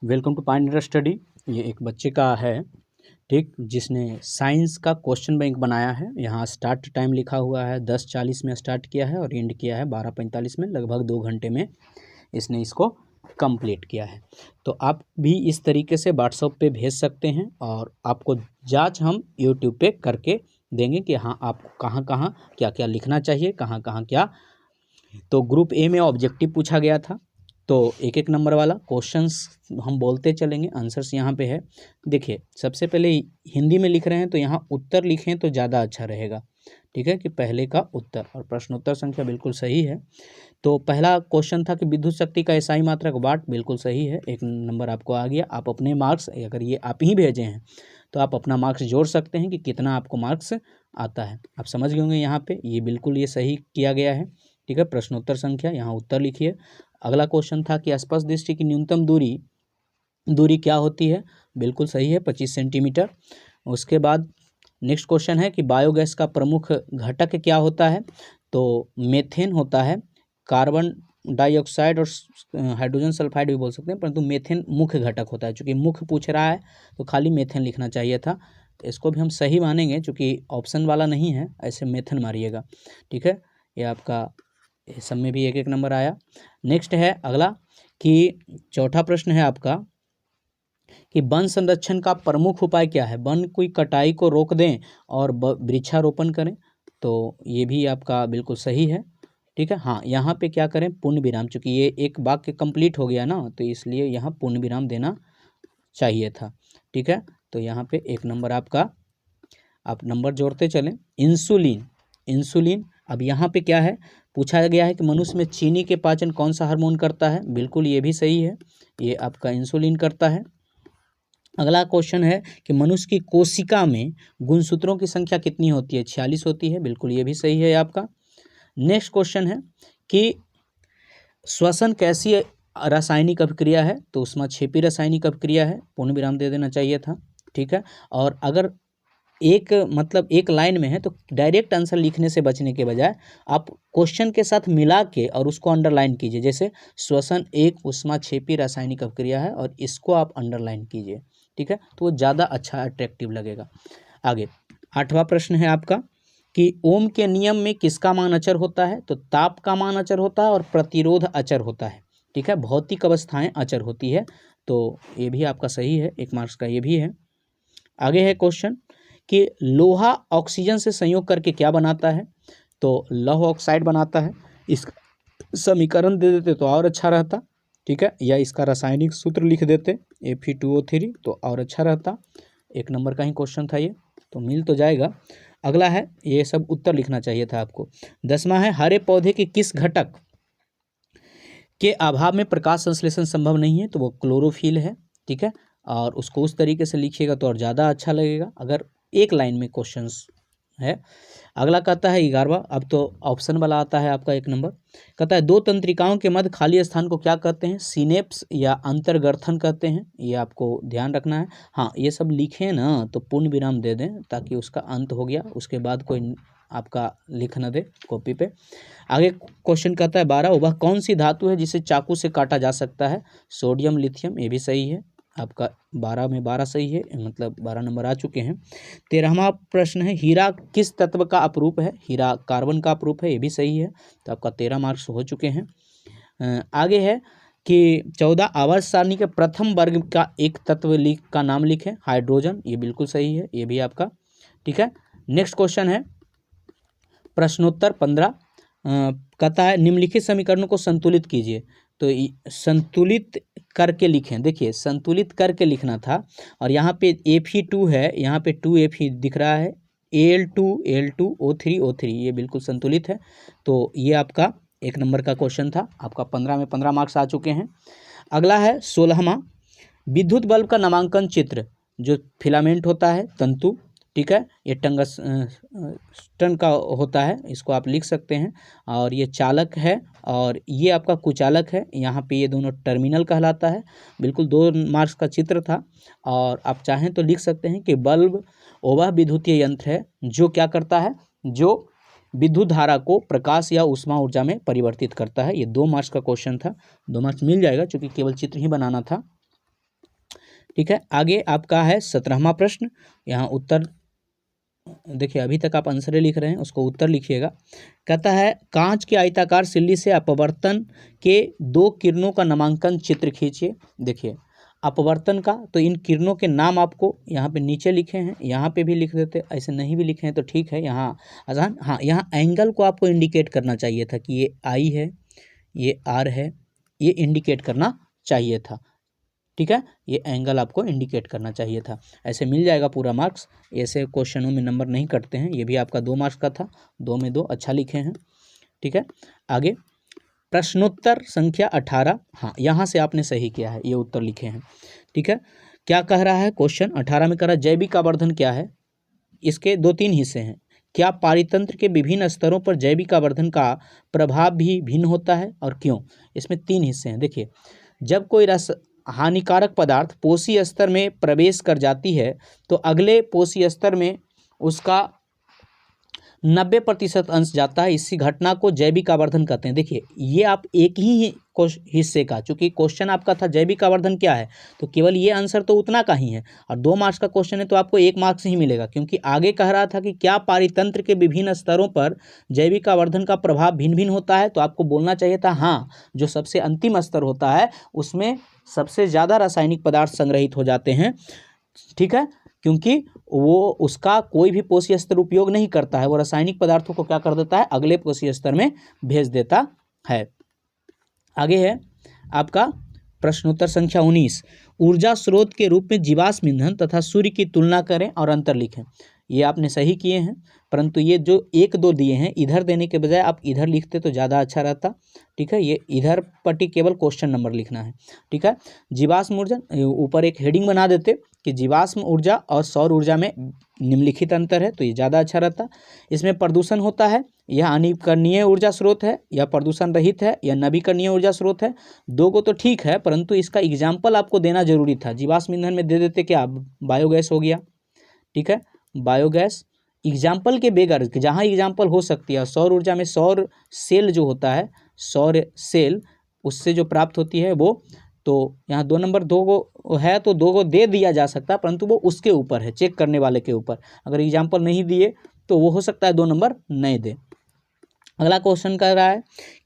Welcome to पाइंडर study. ये एक बच्चे का है, ठीक, जिसने साइंस का क्वेश्चन बैंक बनाया है। यहाँ स्टार्ट टाइम लिखा हुआ है 10:40 में स्टार्ट किया है और एंड किया है 12:45 में। लगभग 2 घंटे में इसने इसको कंप्लीट किया है। तो आप भी इस तरीके से व्हाट्सएप पे भेज सकते हैं और आपको जांच हम यूट्यूब पे करके देंगे कि हाँ आपको कहाँ कहाँ क्या क्या लिखना चाहिए, कहाँ कहाँ क्या। तो ग्रुप ए में ऑब्जेक्टिव पूछा गया था, तो एक एक नंबर वाला क्वेश्चंस हम बोलते चलेंगे, आंसर्स यहाँ पे है। देखिए, सबसे पहले हिंदी में लिख रहे हैं तो यहाँ उत्तर लिखें तो ज़्यादा अच्छा रहेगा, ठीक है, कि पहले का उत्तर। और प्रश्नोत्तर संख्या बिल्कुल सही है। तो पहला क्वेश्चन था कि विद्युत शक्ति का एसआई मात्रक वाट, बिल्कुल सही है, 1 नंबर आपको आ गया। आप अपने मार्क्स, अगर ये आप ही भेजे हैं तो आप अपना मार्क्स जोड़ सकते हैं कि कितना आपको मार्क्स आता है। आप समझ गए होंगे यहाँ पे, ये बिल्कुल ये सही किया गया है, ठीक है। प्रश्नोत्तर संख्या, यहाँ उत्तर लिखिए। अगला क्वेश्चन था कि स्पर्श दृष्टि की न्यूनतम दूरी क्या होती है, बिल्कुल सही है, 25 सेंटीमीटर। उसके बाद नेक्स्ट क्वेश्चन है कि बायोगैस का प्रमुख घटक क्या होता है, तो मेथेन होता है। कार्बन डाइऑक्साइड और हाइड्रोजन सल्फाइड भी बोल सकते हैं, परंतु मेथेन मुख्य घटक होता है। चूँकि मुख्य पूछ रहा है तो खाली मेथेन लिखना चाहिए था। तो इसको भी हम सही मानेंगे, चूँकि ऑप्शन वाला नहीं है, ऐसे मेथेन मारिएगा, ठीक है। ये आपका सब में भी 1-1 नंबर आया। नेक्स्ट है अगला कि चौथा प्रश्न है आपका कि वन संरक्षण का प्रमुख उपाय क्या है। वन की कटाई को रोक दें और वृक्षारोपण करें, तो ये भी आपका बिल्कुल सही है, ठीक है। हाँ, यहाँ पे क्या करें, पूर्ण विराम, चूँकि ये एक वाक्य कंप्लीट हो गया ना, तो इसलिए यहाँ पूर्ण विराम देना चाहिए था, ठीक है। तो यहाँ पे 1 नंबर आपका, आप नंबर जोड़ते चलें। इंसुलिन, अब यहाँ पे क्या है, पूछा गया है कि मनुष्य में चीनी के पाचन कौन सा हार्मोन करता है, बिल्कुल ये भी सही है, ये आपका इंसुलिन करता है। अगला क्वेश्चन है कि मनुष्य की कोशिका में गुणसूत्रों की संख्या कितनी होती है, 46 होती है, बिल्कुल ये भी सही है आपका। नेक्स्ट क्वेश्चन है कि श्वसन कैसी रासायनिक अभिक्रिया है, तो ऊष्माक्षेपी रासायनिक अभिक्रिया है, पूर्ण विराम दे देना चाहिए था, ठीक है। और अगर एक लाइन में है तो डायरेक्ट आंसर लिखने से बचने के बजाय आप क्वेश्चन के साथ मिला के और उसको अंडरलाइन कीजिए। जैसे श्वसन एक ऊष्माक्षेपी रासायनिक अभिक्रिया है और इसको आप अंडरलाइन कीजिए, ठीक है, तो वो ज़्यादा अच्छा अट्रैक्टिव लगेगा। आगे 8वां प्रश्न है आपका कि ओम के नियम में किसका मान अचर होता है, तो ताप का मान अचर होता है और प्रतिरोध अचर होता है, ठीक है। भौतिक अवस्थाएं अचर होती है, तो ये भी आपका सही है, 1 मार्क्स का ये भी है। आगे है क्वेश्चन कि लोहा ऑक्सीजन से संयोग करके क्या बनाता है, तो लौह ऑक्साइड बनाता है। इसका समीकरण दे देते तो और अच्छा रहता, ठीक है, या इसका रासायनिक सूत्र लिख देते Fe2O3 तो और अच्छा रहता। 1 नंबर का ही क्वेश्चन था ये, तो मिल तो जाएगा। अगला है, ये सब उत्तर लिखना चाहिए था आपको। 10वां है हरे पौधे के किस घटक के अभाव में प्रकाश संश्लेषण संभव नहीं है, तो वो क्लोरोफिल है, ठीक है। और उसको उस तरीके से लिखिएगा तो और ज़्यादा अच्छा लगेगा, अगर एक लाइन में क्वेश्चंस है। अगला कहता है 11वां, अब तो ऑप्शन वाला आता है आपका 1 नंबर। कहता है 2 तंत्रिकाओं के मध्य खाली स्थान को क्या कहते हैं, सिनेप्स या अंतर्ग्रथन कहते हैं, ये आपको ध्यान रखना है। हाँ, ये सब लिखें ना तो पूर्ण विराम दे दें, ताकि उसका अंत हो गया, उसके बाद कोई आपका लिख न दे कॉपी पे। आगे क्वेश्चन कहता है 12, वह कौन सी धातु है जिसे चाकू से काटा जा सकता है, सोडियम लिथियम, ये भी सही है आपका, 12 में 12 सही है, मतलब 12 नंबर आ चुके हैं। 13वां प्रश्न है हीरा किस तत्व का अपरूप है, हीरा कार्बन का अपरूप है, ये भी सही है, तो आपका 13 मार्क्स हो चुके हैं। आगे है कि 14 आवर्त सारणी के प्रथम वर्ग का एक तत्व का नाम लिखें, हाइड्रोजन, ये बिल्कुल सही है, ये भी आपका, ठीक है। नेक्स्ट क्वेश्चन है प्रश्नोत्तर 15, कहता है निम्नलिखित समीकरणों को संतुलित कीजिए, तो संतुलित करके लिखें। देखिए, संतुलित करके लिखना था, और यहाँ पे Fe2 है, यहाँ पे 2Fe दिख रहा है, Al2 O3 ये बिल्कुल संतुलित है। तो ये आपका 1 नंबर का क्वेश्चन था, आपका 15 में 15 मार्क्स आ चुके हैं। अगला है 16वां, विद्युत बल्ब का नामांकन चित्र, जो फिलामेंट होता है तंतु, ठीक है, ये टंगस्टन का होता है, इसको आप लिख सकते हैं, और ये चालक है और ये आपका कुचालक है, यहाँ पे ये दोनों टर्मिनल कहलाता है। बिल्कुल 2 मार्क्स का चित्र था, और आप चाहें तो लिख सकते हैं कि बल्ब वह विद्युतीय यंत्र है जो क्या करता है, जो विद्युत धारा को प्रकाश या ऊष्मा ऊर्जा में परिवर्तित करता है। ये 2 मार्क्स का क्वेश्चन था, 2 मार्क्स मिल जाएगा, चूँकि केवल चित्र ही बनाना था। ठीक है, आगे आपका है 17वां प्रश्न। यहाँ उत्तर देखिए, अभी तक आप आंसर लिख रहे हैं, उसको उत्तर लिखिएगा। कहता है कांच के आयताकार सिल्ली से अपवर्तन के दो किरणों का नामांकन चित्र खींचिए। देखिए अपवर्तन का, तो इन किरणों के नाम आपको यहाँ पे नीचे लिखे हैं, यहाँ पे भी लिख देते, ऐसे नहीं भी लिखे हैं तो ठीक है, यहाँ आसान। हाँ, यहाँ एंगल को आपको इंडिकेट करना चाहिए था कि ये आई है, ये आर है, ये इंडिकेट करना चाहिए था। ठीक है, ये एंगल आपको इंडिकेट करना चाहिए था, ऐसे मिल जाएगा पूरा मार्क्स। ऐसे क्वेश्चनों में नंबर नहीं कटते हैं। ये भी आपका 2 मार्क्स का था, 2 में 2, अच्छा लिखे हैं। ठीक है, आगे प्रश्नोत्तर संख्या 18। हाँ, यहाँ से आपने सही किया है, ये उत्तर लिखे हैं। ठीक है, क्या कह रहा है क्वेश्चन 18 में? कह रहा है जैविक आवर्धन क्या है। इसके 2-3 हिस्से हैं। क्या पारितंत्र के विभिन्न स्तरों पर जैविक आवर्धन का प्रभाव भी भिन्न होता है और क्यों? इसमें 3 हिस्से हैं। देखिए, जब कोई हानिकारक पदार्थ पोषी स्तर में प्रवेश कर जाती है तो अगले पोषी स्तर में उसका 90% अंश जाता है। इसी घटना को जैविक आवर्धन कहते हैं। देखिए, ये आप एक ही हिस्से का, चूंकि क्वेश्चन आपका था जैविक आवर्धन क्या है, तो केवल ये आंसर तो उतना का ही है, और 2 मार्क्स का क्वेश्चन है तो आपको 1 मार्क्स ही मिलेगा, क्योंकि आगे कह रहा था कि क्या पारितंत्र के विभिन्न स्तरों पर जैविक आवर्धन का प्रभाव भिन्न भिन्न होता है, तो आपको बोलना चाहिए था हाँ, जो सबसे अंतिम स्तर होता है उसमें सबसे ज़्यादा रासायनिक पदार्थ संग्रहित हो जाते हैं। ठीक है, क्योंकि वो उसका कोई भी पोषी स्तर उपयोग नहीं करता है, वो रासायनिक पदार्थों को क्या कर देता है, अगले पोषी स्तर में भेज देता है। आगे है आपका प्रश्नोत्तर संख्या 19। ऊर्जा स्रोत के रूप में जीवाश्म ईंधन तथा सूर्य की तुलना करें और अंतर लिखें। ये आपने सही किए हैं, परंतु ये जो 1-2 दिए हैं, इधर देने के बजाय आप इधर लिखते तो ज़्यादा अच्छा रहता। ठीक है, ये इधर पट्टी केवल क्वेश्चन नंबर लिखना है। ठीक है, जीवाश्म ऊर्जा, ऊपर एक हेडिंग बना देते कि जीवाश्म ऊर्जा और सौर ऊर्जा में निम्नलिखित अंतर है, तो ये ज़्यादा अच्छा रहता। इसमें प्रदूषण होता है, यह अनवीकरणीय ऊर्जा स्रोत है, या प्रदूषण रहित है, या नवीकरणीय ऊर्जा स्रोत है। 2 को तो ठीक है, परंतु इसका एग्जाम्पल आपको देना जरूरी था। जीवाश्म ईंधन में दे देते क्या, बायोगैस हो गया। ठीक है, बायोगैस एग्जाम्पल के बगैर जहाँ एग्जाम्पल हो सकती है। सौर ऊर्जा में सौर सेल जो होता है, सौर सेल, उससे जो प्राप्त होती है वो, तो यहाँ 2 नंबर 2 को है तो 2 को दे दिया जा सकता है, परंतु वो उसके ऊपर है, चेक करने वाले के ऊपर। अगर एग्जाम्पल नहीं दिए तो वो हो सकता है 2 नंबर नहीं दे। अगला क्वेश्चन कर रहा है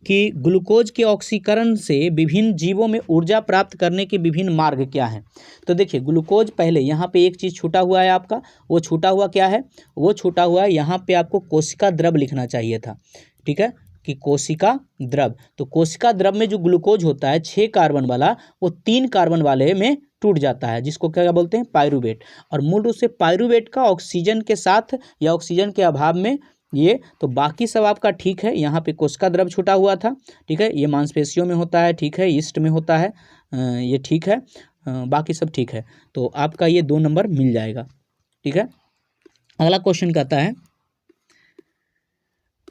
कि ग्लूकोज के ऑक्सीकरण से विभिन्न जीवों में ऊर्जा प्राप्त करने के विभिन्न मार्ग क्या हैं। तो देखिए, ग्लूकोज, पहले यहाँ पे एक चीज़ छूटा हुआ है आपका, वो छूटा हुआ क्या है, वो छूटा हुआ है यहाँ पे आपको कोशिका द्रव लिखना चाहिए था। ठीक है, कि कोशिका द्रव, तो कोशिका द्रव में जो ग्लूकोज होता है 6 कार्बन वाला, वो 3 कार्बन वाले में टूट जाता है, जिसको क्या बोलते हैं, पायरूवेट। और मूल रूप से पायरूवेट का ऑक्सीजन के साथ या ऑक्सीजन के अभाव में ये, तो बाकी सब आपका ठीक है। यहाँ पे कोशिका द्रव छूटा हुआ था। ठीक है, ये मांसपेशियों में होता है, ठीक है, ईस्ट में होता है, ये ठीक है, बाकी सब ठीक है, तो आपका ये 2 नंबर मिल जाएगा। ठीक है, अगला क्वेश्चन कहता है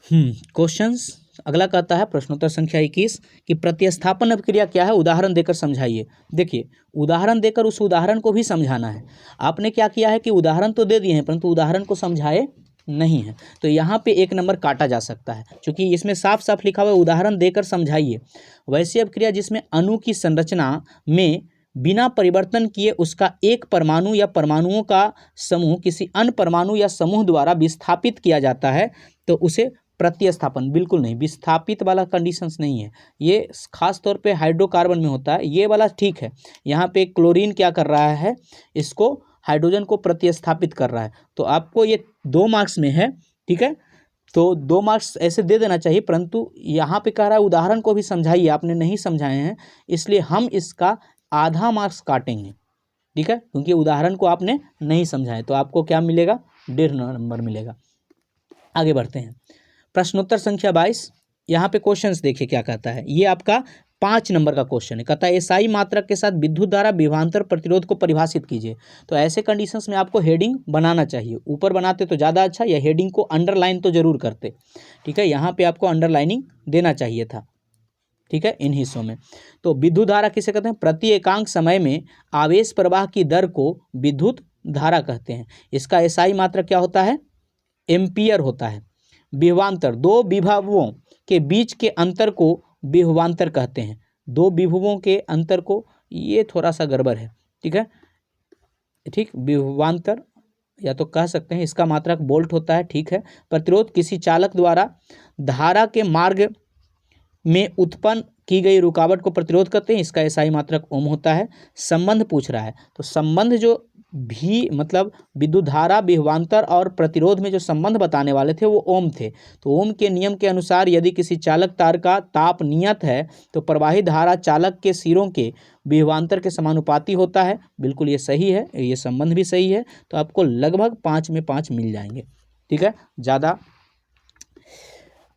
क्वेश्चंस अगला कहता है प्रश्नोत्तर संख्या 21 कि प्रतिस्थापन अभिक्रिया क्या है, उदाहरण देकर समझाइए। देखिए, उदाहरण देकर उस उदाहरण को भी समझाना है। आपने क्या किया है कि उदाहरण तो दे दिए हैं, परंतु उदाहरण को समझाए नहीं है, तो यहाँ पे 1 नंबर काटा जा सकता है, क्योंकि इसमें साफ साफ लिखा हुआ है उदाहरण देकर समझाइए। वैसी अभिक्रिया जिसमें अणु की संरचना में बिना परिवर्तन किए उसका एक परमाणु या परमाणुओं का समूह किसी अन्य परमाणु या समूह द्वारा विस्थापित किया जाता है, तो उसे प्रतिस्थापन, बिल्कुल नहीं, विस्थापित वाला कंडीशंस नहीं है, ये खास तौर पे हाइड्रोकार्बन में होता है, ये वाला ठीक है। यहाँ पे क्लोरीन क्या कर रहा है, इसको हाइड्रोजन को प्रतिस्थापित कर रहा है, तो आपको ये 2 मार्क्स में है। ठीक है, तो 2 मार्क्स ऐसे दे देना चाहिए, परंतु यहाँ पे कह रहा है उदाहरण को भी समझाइए, आपने नहीं समझाए हैं, इसलिए हम इसका आधा मार्क्स काटेंगे। ठीक है, क्योंकि उदाहरण को आपने नहीं समझाए, तो आपको क्या मिलेगा, 1.5 नंबर मिलेगा। आगे बढ़ते हैं, प्रश्नोत्तर संख्या 22। यहाँ पे क्वेश्चंस देखिए क्या कहता है, ये आपका 5 नंबर का क्वेश्चन है। कहता है एसआई मात्रक के साथ विद्युत धारा विभवांतर प्रतिरोध को परिभाषित कीजिए। तो ऐसे कंडीशंस में आपको हेडिंग बनाना चाहिए, ऊपर बनाते तो ज़्यादा अच्छा, या हेडिंग को अंडरलाइन तो जरूर करते। ठीक है, यहाँ पे आपको अंडरलाइनिंग देना चाहिए था। ठीक है, इन हिस्सों में। तो विद्युत धारा किसे कहते हैं, प्रति एकांक समय में आवेश प्रवाह की दर को विद्युत धारा कहते हैं। इसका एसआई मात्रक क्या होता है, एम्पियर होता है। विभवांतर, 2 विभवों के बीच के अंतर को विभवांतर कहते हैं। 2 विभवों के अंतर को, ये थोड़ा सा गड़बड़ है। ठीक है, ठीक, विभवांतर या तो कह सकते हैं इसका मात्रक वोल्ट होता है, ठीक है। प्रतिरोध किसी चालक द्वारा धारा के मार्ग में उत्पन्न की गई रुकावट को प्रतिरोध करते हैं, इसका एसआई मात्रक ओम होता है। संबंध पूछ रहा है तो संबंध जो भी मतलब विद्युत धारा विभवांतर और प्रतिरोध में जो संबंध बताने वाले थे वो ओम थे। तो ओम के नियम के अनुसार यदि किसी चालक तार का ताप नियत है तो प्रवाहित धारा चालक के सिरों के विभवांतर के समानुपाती होता है। बिल्कुल ये सही है, ये संबंध भी सही है। तो आपको लगभग 5 में 5 मिल जाएंगे, ठीक है। ज़्यादा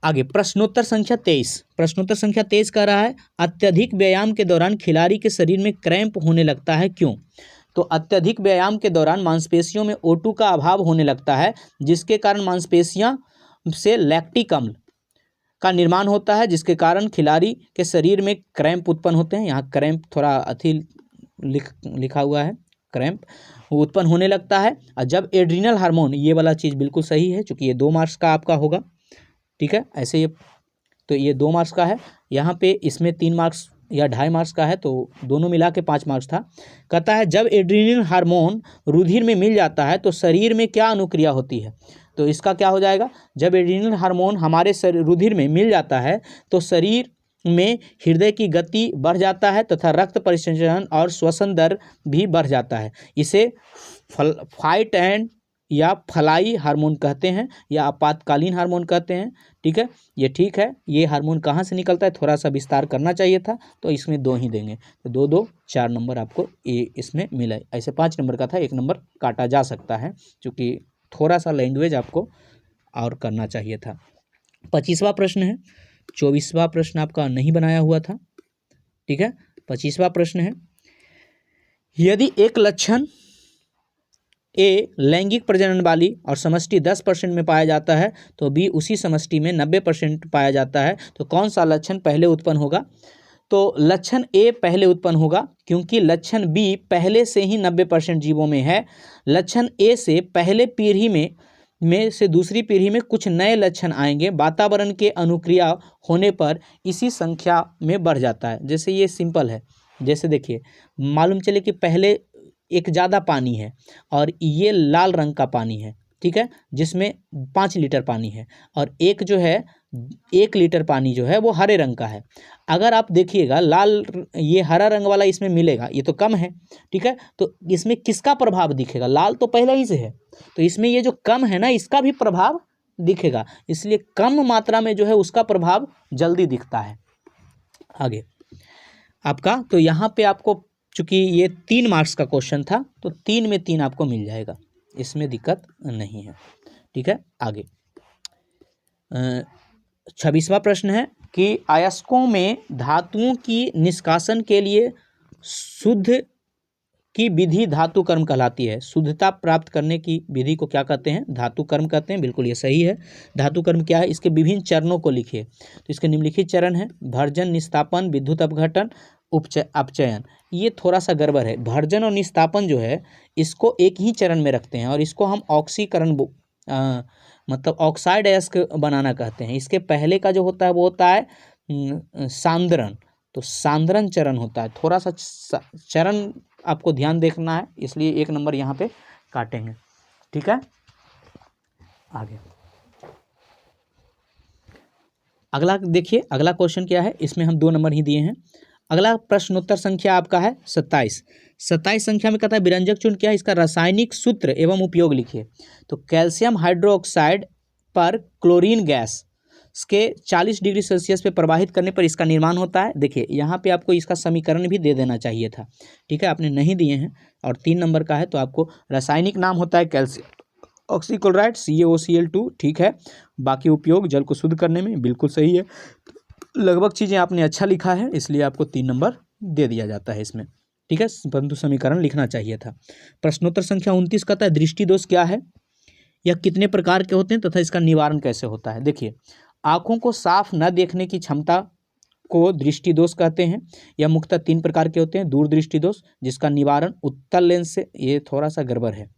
आगे प्रश्नोत्तर संख्या 23। प्रश्नोत्तर संख्या 23 कह रहा है अत्यधिक व्यायाम के दौरान खिलाड़ी के शरीर में क्रैम्प होने लगता है, क्यों? तो अत्यधिक व्यायाम के दौरान मांसपेशियों में O2 का अभाव होने लगता है, जिसके कारण मांसपेशियां से लैक्टिक अम्ल का निर्माण होता है, जिसके कारण खिलाड़ी के शरीर में क्रैम्प उत्पन्न होते हैं। यहाँ क्रैम्प थोड़ा लिखा हुआ है, क्रैम्प उत्पन्न होने लगता है। और जब एड्रीनल हार्मोन, ये वाला चीज़ बिल्कुल सही है चूँकि ये 2 मार्क्स का आपका होगा, ठीक है। ऐसे ये तो ये 2 मार्क्स का है, यहाँ पे इसमें 3 मार्क्स या 2.5 मार्क्स का है, तो दोनों मिला के 5 मार्क्स था। कहता है जब एड्रीनल हार्मोन रुधिर में मिल जाता है तो शरीर में क्या अनुक्रिया होती है? तो इसका क्या हो जाएगा, जब एड्रीनल हार्मोन हमारे रुधिर में मिल जाता है तो शरीर में हृदय की गति बढ़ जाता है तथा रक्त परिसंचरण और श्वसन दर भी बढ़ जाता है। इसे फाइट एंड या फलाई हार्मोन कहते हैं या आपातकालीन हार्मोन कहते हैं, ठीक है। ये ठीक है, ये हार्मोन कहाँ से निकलता है, थोड़ा सा विस्तार करना चाहिए था, तो इसमें 2 ही देंगे, तो 2 2 4 नंबर आपको ये इसमें मिला। ऐसे 5 नंबर का था, 1 नंबर काटा जा सकता है क्योंकि थोड़ा सा लैंग्वेज आपको और करना चाहिए था। 25वां प्रश्न है, 24वां प्रश्न आपका नहीं बनाया हुआ था, ठीक है। 25वां प्रश्न है यदि एक लक्षण ए लैंगिक प्रजनन वाली और समष्टि 10% में पाया जाता है तो बी उसी समष्टि में 90% पाया जाता है, तो कौन सा लक्षण पहले उत्पन्न होगा? तो लक्षण ए पहले उत्पन्न होगा क्योंकि लक्षण बी पहले से ही 90% जीवों में है। लक्षण ए से पहले पीढ़ी में से दूसरी पीढ़ी में कुछ नए लक्षण आएंगे, वातावरण के अनुक्रिया होने पर इसी संख्या में बढ़ जाता है। जैसे ये सिंपल है, जैसे देखिए मालूम चले कि पहले एक ज़्यादा पानी है और ये लाल रंग का पानी है, ठीक है, जिसमें 5 लीटर पानी है, और एक जो है 1 लीटर पानी जो है वो हरे रंग का है। अगर आप देखिएगा लाल ये हरा रंग वाला इसमें मिलेगा, ये तो कम है, ठीक है, तो इसमें किसका प्रभाव दिखेगा? लाल तो पहले ही से है, तो इसमें ये जो कम है ना इसका भी प्रभाव दिखेगा, इसलिए कम मात्रा में जो है उसका प्रभाव जल्दी दिखता है। आगे आपका तो यहाँ पे आपको चूँकि ये 3 मार्क्स का क्वेश्चन था तो 3 में 3 आपको मिल जाएगा, इसमें दिक्कत नहीं है, ठीक है। आगे 26वां प्रश्न है कि अयस्कों में धातुओं की निष्कासन के लिए शुद्ध की विधि धातु कर्म कहलाती है। शुद्धता प्राप्त करने की विधि को क्या कहते हैं? धातु कर्म कहते हैं। बिल्कुल ये सही है। धातु कर्म क्या है? इसके विभिन्न चरणों को लिखिए। तो इसके निम्नलिखित चरण है भर्जन, निस्तापन, विद्युत अपघटन, अपचयन। ये थोड़ा सा गड़बड़ है। भर्जन और निस्तापन जो है इसको एक ही चरण में रखते हैं और इसको हम ऑक्सीकरण मतलब ऑक्साइड अयस्क बनाना कहते हैं। इसके पहले का जो होता है वो होता है सांद्रण, तो सांद्रण चरण होता है। थोड़ा सा चरण आपको ध्यान देखना है, इसलिए 1 नंबर यहाँ पे काटेंगे, ठीक है। आगे अगला देखिए, अगला क्वेश्चन क्या है, इसमें हम 2 नंबर ही दिए हैं। अगला प्रश्नोत्तर संख्या आपका है 27। 27 संख्या में कहता है विरंजक चूर्ण क्या है, इसका रासायनिक सूत्र एवं उपयोग लिखिए। तो कैल्शियम हाइड्रोक्साइड पर क्लोरीन गैस के 40 डिग्री सेल्सियस पे प्रवाहित करने पर इसका निर्माण होता है। देखिए यहाँ पे आपको इसका समीकरण भी दे देना चाहिए था, ठीक है, आपने नहीं दिए हैं और 3 नंबर का है। तो आपको रासायनिक नाम होता है कैल्शियम ऑक्सीक्लोराइड CaOCl2, ठीक है। बाकी उपयोग जल को शुद्ध करने में, बिल्कुल सही है। लगभग चीज़ें आपने अच्छा लिखा है, इसलिए आपको 3 नंबर दे दिया जाता है इसमें, ठीक है, परंतु समीकरण लिखना चाहिए था। प्रश्नोत्तर संख्या 29 कहता है दृष्टि दोष क्या है, यह कितने प्रकार के होते हैं तथा इसका निवारण कैसे होता है। देखिए आँखों को साफ न देखने की क्षमता को दृष्टि दोष कहते हैं। यह मुख्यतः 3 प्रकार के होते हैं। दूरदृष्टि दोष जिसका निवारण उत्तल लेंस से, ये थोड़ा सा गड़बड़ है,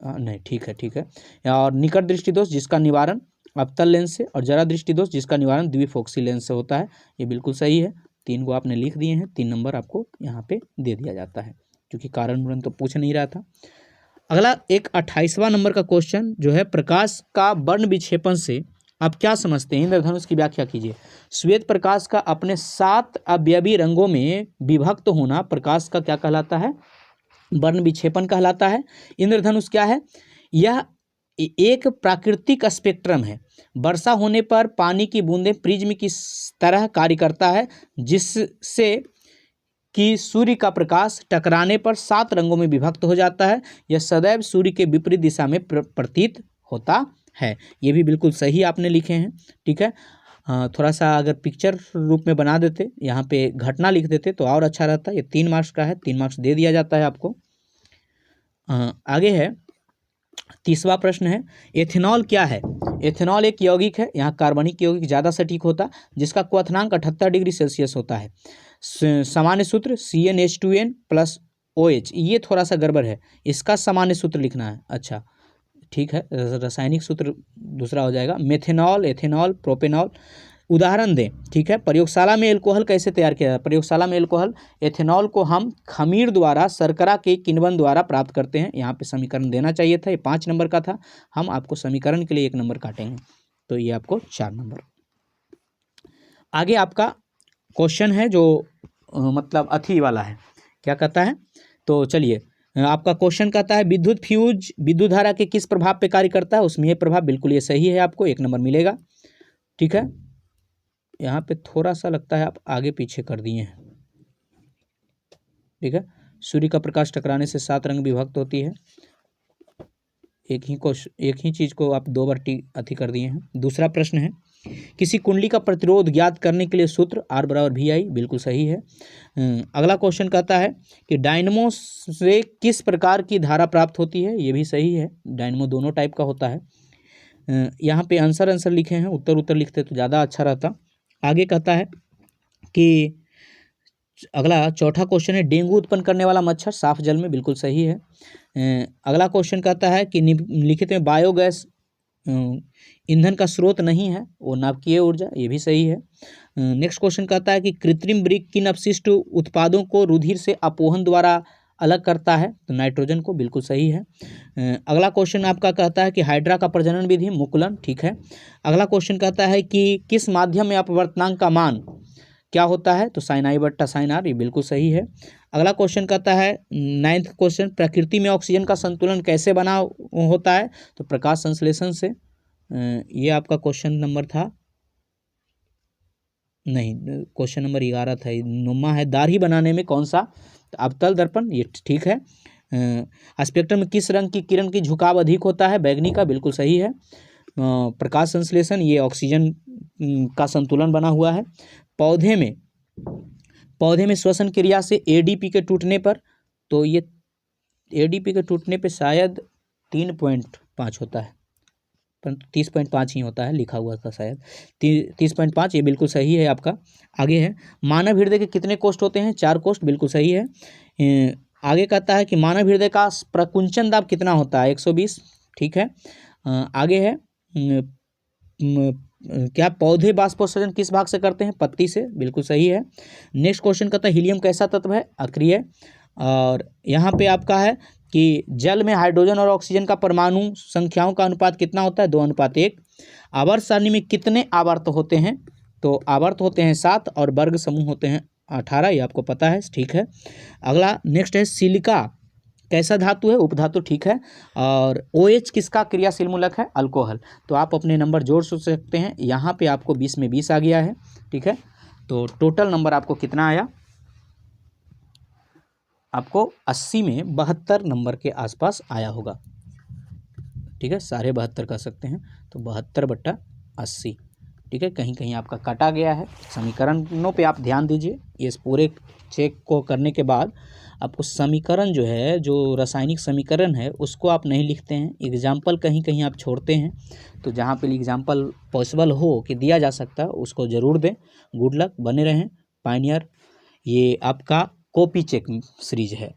नहीं ठीक है, और निकट दृष्टि दोष जिसका निवारण अवतल लेंस से, और जरा दृष्टि दोष जिसका निवारण द्विफोक्सी लेंस से होता है। ये बिल्कुल सही है। 3 को आपने लिख दिए हैं, 3 नंबर आपको यहाँ पे दे दिया जाता है, क्योंकि कारण तो पूछ नहीं रहा था। अगला एक 28वां नंबर का क्वेश्चन जो है, प्रकाश का वर्ण विक्षेपण से आप क्या समझते हैं? इंद्रधनुष की व्याख्या कीजिए। श्वेत प्रकाश का अपने 7 अवयवी रंगों में विभक्त होना प्रकाश का क्या कहलाता है? वर्ण विक्षेपण कहलाता है। इंद्रधनुष क्या है? यह एक प्राकृतिक स्पेक्ट्रम है। वर्षा होने पर पानी की बूंदें प्रिज्म की तरह कार्य करता है, जिससे कि सूर्य का प्रकाश टकराने पर 7 रंगों में विभक्त हो जाता है। यह सदैव सूर्य के विपरीत दिशा में प्रतीत होता है। ये भी बिल्कुल सही आपने लिखे हैं, ठीक है। थोड़ा सा अगर पिक्चर रूप में बना देते, यहाँ पे घटना लिख देते तो और अच्छा रहता। ये 3 मार्क्स का है, 3 मार्क्स दे दिया जाता है आपको। आगे है 30वां प्रश्न है, एथेनॉल क्या है? एथेनॉल एक यौगिक है, यहाँ कार्बनिक यौगिक ज़्यादा सटीक होता, जिसका क्वथनांक 78 डिग्री सेल्सियस होता है। सामान्य सूत्र CnH2n + OH। ये थोड़ा सा गड़बड़ है, इसका सामान्य सूत्र लिखना है। अच्छा ठीक है, रासायनिक सूत्र दूसरा हो जाएगा। Methanol, ethanol, propanol. उदाहरण दें, ठीक है। प्रयोगशाला में एल्कोहल कैसे तैयार किया जाता है? प्रयोगशाला में एल्कोहल, एथेनॉल को हम खमीर द्वारा शर्करा के किण्वन द्वारा प्राप्त करते हैं। यहाँ पे समीकरण देना चाहिए था, ये 5 नंबर का था, हम आपको समीकरण के लिए 1 नंबर काटेंगे, तो ये आपको 4 नंबर। आगे आपका क्वेश्चन है जो मतलब अथी वाला है, क्या कहता है? तो चलिए, आपका क्वेश्चन कहता है विद्युत फ्यूज विद्युत धारा के किस प्रभाव पे कार्य करता है? उसमें ये प्रभाव, बिल्कुल ये सही है, आपको 1 नंबर मिलेगा, ठीक है। यहाँ पे थोड़ा सा लगता है आप आगे पीछे कर दिए हैं, ठीक है। सूर्य का प्रकाश टकराने से 7 रंग विभक्त होती है। एक ही चीज को आप 2 बार अथी कर दिए हैं। दूसरा प्रश्न है, किसी कुंडली का प्रतिरोध ज्ञात करने के लिए सूत्र R = VI, बिल्कुल सही है। अगला क्वेश्चन कहता है कि डायनमो से किस प्रकार की धारा प्राप्त होती है? ये भी सही है, डायनमो दोनों टाइप का होता है। यहाँ पे आंसर लिखे हैं, उत्तर लिखते तो ज़्यादा अच्छा रहता। आगे कहता है कि अगला चौथा क्वेश्चन है, डेंगू उत्पन्न करने वाला मच्छर साफ जल में, बिल्कुल सही है। अगला क्वेश्चन कहता है कि निम्नलिखित में बायोगैस ईंधन का स्रोत नहीं है, वो नाभिकीय ऊर्जा, ये भी सही है। नेक्स्ट क्वेश्चन कहता है कि कृत्रिम वृक्क किन अपशिष्ट उत्पादों को रुधिर से अपोहन द्वारा अलग करता है? तो नाइट्रोजन को, बिल्कुल सही है। अगला क्वेश्चन आपका कहता है कि हाइड्रा का प्रजनन विधि मुकुलन, ठीक है। अगला क्वेश्चन कहता है कि किस माध्यम में अपवर्तनांक का मान क्या होता है? तो sin I/sin R, ये बिल्कुल सही है। अगला क्वेश्चन कहता है 9th क्वेश्चन, प्रकृति में ऑक्सीजन का संतुलन कैसे बना होता है? तो प्रकाश संश्लेषण से। ये आपका क्वेश्चन नंबर था, नहीं, क्वेश्चन नंबर 11 था। नुमा है, दाढ़ी बनाने में कौन सा? अवतल दर्पण, ये ठीक है। स्पेक्ट्रम में किस रंग की किरण की झुकाव अधिक होता है? बैगनी का, बिल्कुल सही है। प्रकाश संश्लेषण, ये ऑक्सीजन का संतुलन बना हुआ है। पौधे में श्वसन क्रिया से ADP के टूटने पर, तो ये ADP के टूटने पे शायद 3.5 होता है, परंतु 30.5 ही होता है, लिखा हुआ था शायद 30.5, ये बिल्कुल सही है आपका। आगे है, मानव हृदय के कितने कोष्ठ होते हैं? 4 कोष्ठ, बिल्कुल सही है। आगे कहता है कि मानव हृदय का प्रकुंचन दाब कितना होता है? 120, ठीक है। आगे है, क्या पौधे बाष्पोत्सर्जन किस भाग से करते हैं? पत्ती से, बिल्कुल सही है। नेक्स्ट क्वेश्चन कहता है हीलियम कैसा तत्व है? अक्रिय। और यहाँ पे आपका है कि जल में हाइड्रोजन और ऑक्सीजन का परमाणु संख्याओं का अनुपात कितना होता है? 2:1। आवर्त सारणी में कितने आवर्त होते हैं? तो आवर्त होते हैं 7 और वर्ग समूह होते हैं 18, ये आपको पता है, ठीक है। अगला नेक्स्ट है, सिलिका कैसा धातु है? उपधातु, ठीक है। और OH किसका क्रियाशील मूलक है? अल्कोहल। तो आप अपने नंबर जोड़ सकते हैं। यहाँ पे आपको 20 में 20 आ गया है, ठीक है। तो टोटल नंबर आपको कितना आया? आपको 80 में 72 नंबर के आसपास आया होगा, ठीक है। 72.5 कर सकते हैं, तो 72/80, ठीक है। कहीं कहीं आपका काटा गया है। समीकरणों पे आप ध्यान दीजिए, ये पूरे चेक को करने के बाद आपको समीकरण जो है, जो रासायनिक समीकरण है, उसको आप नहीं लिखते हैं, एग्जाम्पल कहीं कहीं आप छोड़ते हैं। तो जहाँ पे एग्जाम्पल पॉसिबल हो कि दिया जा सकता है, उसको ज़रूर दें। गुड लक, बने रहें। पायनियर ये आपका कॉपी चेक सीरीज है।